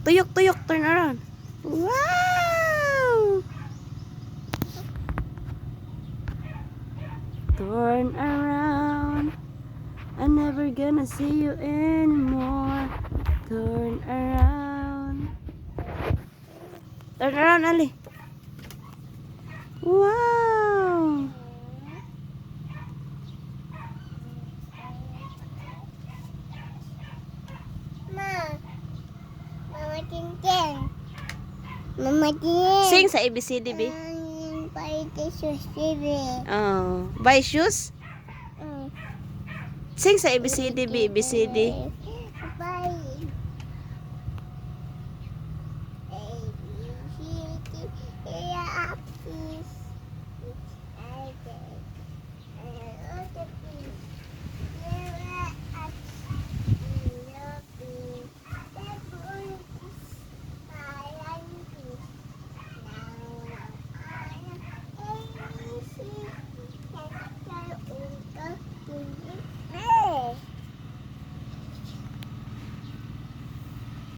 Tuyok, tuyok. Turn around. Wow! Turn around. I'm never gonna see you anymore. Turn around. Turn around, Ali. Wow! Mama Tintin. Mama Tintin. Sing sa ABCD, B. Oh. Buy shoes? Sing sa ABCD, B. ABCD. Bye. A, B, C, D, E, F, G,